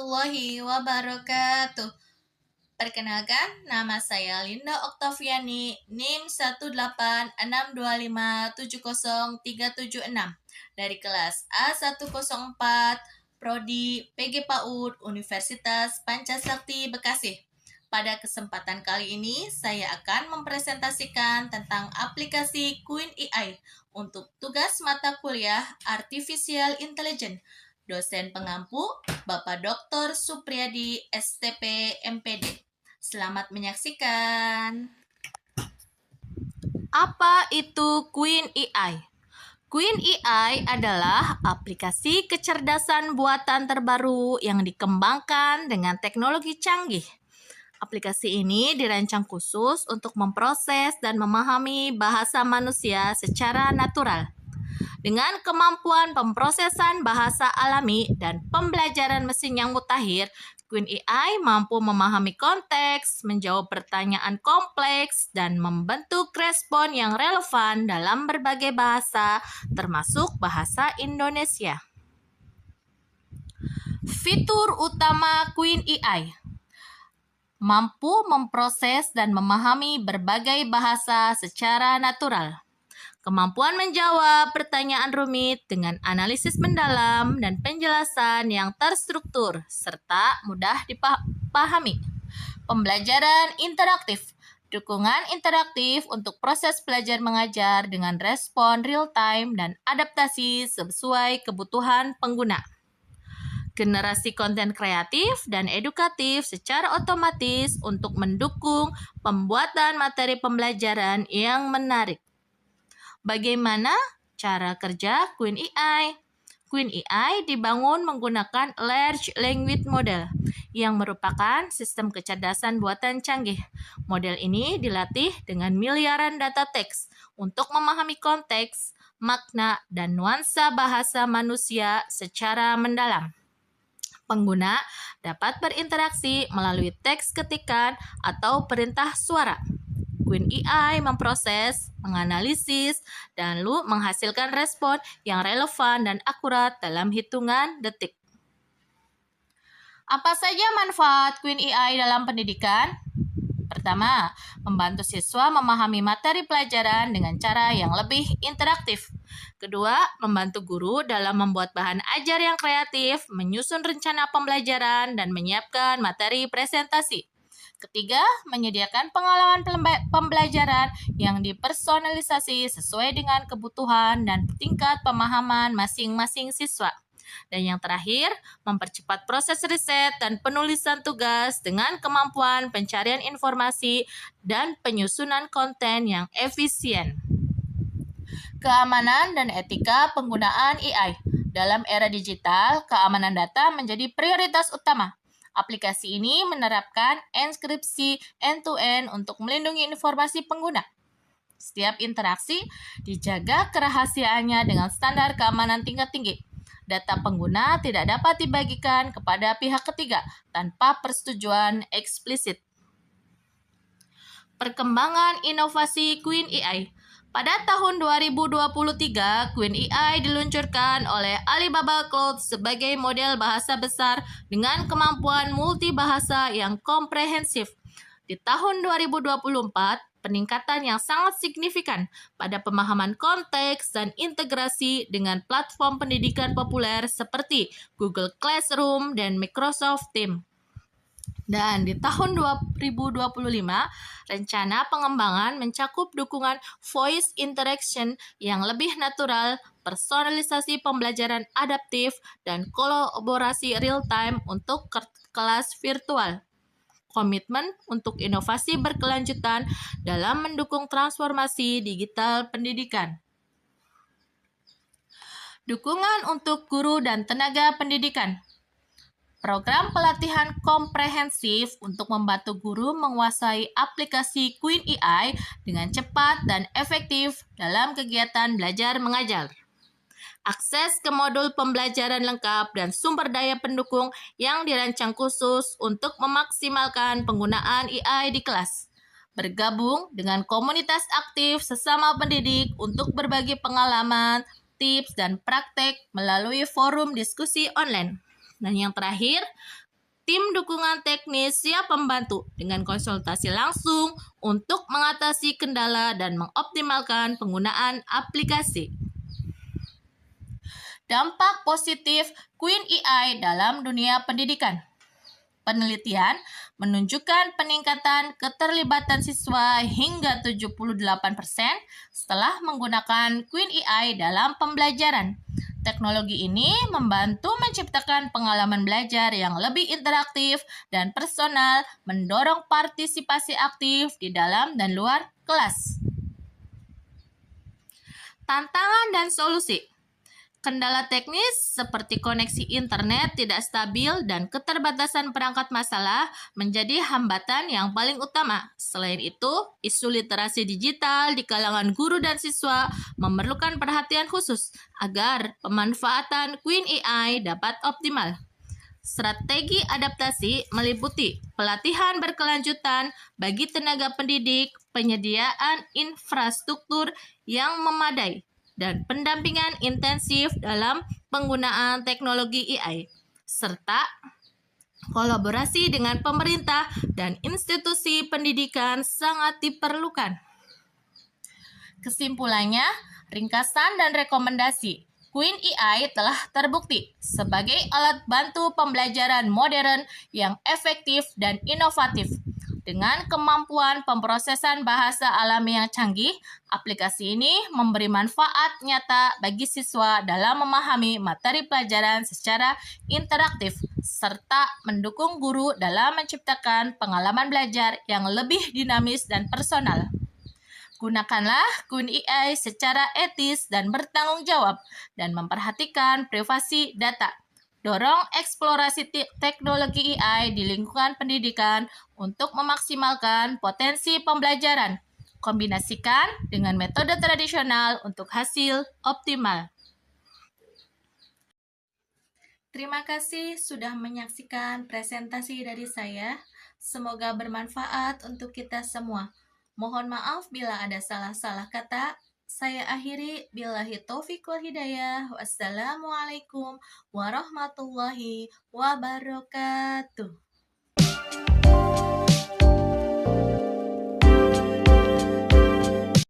warahmatullahi wabarakatuh. Perkenalkan, nama saya Linda Oktaviani, NIM 18625703776 dari kelas A104 Prodi PG PAUD Universitas Pancasakti Bekasi. Pada kesempatan kali ini, saya akan mempresentasikan tentang aplikasi Queen AI untuk tugas mata kuliah Artificial Intelligence. Dosen pengampu, Bapak Dr. Supriyadi, STP, MPD. Selamat menyaksikan. Apa itu Queen AI? Queen AI adalah aplikasi kecerdasan buatan terbaru yang dikembangkan dengan teknologi canggih. Aplikasi ini dirancang khusus untuk memproses dan memahami bahasa manusia secara natural. Dengan kemampuan pemrosesan bahasa alami dan pembelajaran mesin yang mutakhir, Queen AI mampu memahami konteks, menjawab pertanyaan kompleks, dan membentuk respon yang relevan dalam berbagai bahasa, termasuk bahasa Indonesia. Fitur utama Queen AI mampu memproses dan memahami berbagai bahasa secara natural. Kemampuan menjawab pertanyaan rumit dengan analisis mendalam dan penjelasan yang terstruktur serta mudah dipahami. Pembelajaran interaktif. Dukungan interaktif untuk proses belajar mengajar dengan respon real-time dan adaptasi sesuai kebutuhan pengguna. Generasi konten kreatif dan edukatif secara otomatis untuk mendukung pembuatan materi pembelajaran yang menarik. Bagaimana cara kerja Queen AI? Queen AI dibangun menggunakan Large Language Model yang merupakan sistem kecerdasan buatan canggih. Model ini dilatih dengan miliaran data teks untuk memahami konteks, makna, dan nuansa bahasa manusia secara mendalam. Pengguna dapat berinteraksi melalui teks ketikan atau perintah suara. Queen AI memproses, menganalisis, dan lalu menghasilkan respon yang relevan dan akurat dalam hitungan detik. Apa saja manfaat Queen AI dalam pendidikan? Pertama, membantu siswa memahami materi pelajaran dengan cara yang lebih interaktif. Kedua, membantu guru dalam membuat bahan ajar yang kreatif, menyusun rencana pembelajaran, dan menyiapkan materi presentasi. Ketiga, menyediakan pengalaman pembelajaran yang dipersonalisasi sesuai dengan kebutuhan dan tingkat pemahaman masing-masing siswa. Dan yang terakhir, mempercepat proses riset dan penulisan tugas dengan kemampuan pencarian informasi dan penyusunan konten yang efisien. Keamanan dan etika penggunaan AI. Dalam era digital, keamanan data menjadi prioritas utama. Aplikasi ini menerapkan enkripsi end-to-end untuk melindungi informasi pengguna. Setiap interaksi dijaga kerahasiaannya dengan standar keamanan tingkat tinggi. Data pengguna tidak dapat dibagikan kepada pihak ketiga tanpa persetujuan eksplisit. Perkembangan inovasi Queen AI. Pada tahun 2023, Queen AI diluncurkan oleh Alibaba Cloud sebagai model bahasa besar dengan kemampuan multibahasa yang komprehensif. Di tahun 2024, peningkatan yang sangat signifikan pada pemahaman konteks dan integrasi dengan platform pendidikan populer seperti Google Classroom dan Microsoft Teams. Dan di tahun 2025, rencana pengembangan mencakup dukungan voice interaction yang lebih natural, personalisasi pembelajaran adaptif, dan kolaborasi real-time untuk kelas virtual. Komitmen untuk inovasi berkelanjutan dalam mendukung transformasi digital pendidikan. Dukungan untuk guru dan tenaga pendidikan. Program pelatihan komprehensif untuk membantu guru menguasai aplikasi Queen AI dengan cepat dan efektif dalam kegiatan belajar mengajar. Akses ke modul pembelajaran lengkap dan sumber daya pendukung yang dirancang khusus untuk memaksimalkan penggunaan AI di kelas. Bergabung dengan komunitas aktif sesama pendidik untuk berbagi pengalaman, tips, dan praktek melalui forum diskusi online. Dan yang terakhir, Tim dukungan teknis siap membantu dengan konsultasi langsung untuk mengatasi kendala dan mengoptimalkan penggunaan aplikasi. Dampak positif Queen AI dalam dunia pendidikan. Penelitian menunjukkan peningkatan keterlibatan siswa hingga 78% setelah menggunakan Queen AI dalam pembelajaran. Teknologi ini membantu menciptakan pengalaman belajar yang lebih interaktif dan personal, mendorong partisipasi aktif di dalam dan luar kelas. Tantangan dan solusi. Kendala teknis seperti koneksi internet tidak stabil dan keterbatasan perangkat masalah menjadi hambatan yang paling utama. Selain itu, isu literasi digital di kalangan guru dan siswa memerlukan perhatian khusus agar pemanfaatan Queen AI dapat optimal. Strategi adaptasi meliputi pelatihan berkelanjutan bagi tenaga pendidik, penyediaan infrastruktur yang memadai, dan pendampingan intensif dalam penggunaan teknologi AI, serta kolaborasi dengan pemerintah dan institusi pendidikan sangat diperlukan. Kesimpulannya, ringkasan dan rekomendasi. Queen AI telah terbukti sebagai alat bantu pembelajaran modern yang efektif dan inovatif. Dengan kemampuan pemrosesan bahasa alami yang canggih, aplikasi ini memberi manfaat nyata bagi siswa dalam memahami materi pelajaran secara interaktif, serta mendukung guru dalam menciptakan pengalaman belajar yang lebih dinamis dan personal. Gunakanlah Queen AI secara etis dan bertanggung jawab, dan memperhatikan privasi data. Dorong eksplorasi teknologi AI di lingkungan pendidikan untuk memaksimalkan potensi pembelajaran. Kombinasikan dengan metode tradisional untuk hasil optimal. Terima kasih sudah menyaksikan presentasi dari saya. Semoga bermanfaat untuk kita semua. Mohon maaf bila ada salah-salah kata. Saya akhiri, billahi taufiq wal hidayah. Wassalamualaikum warahmatullahi wabarakatuh.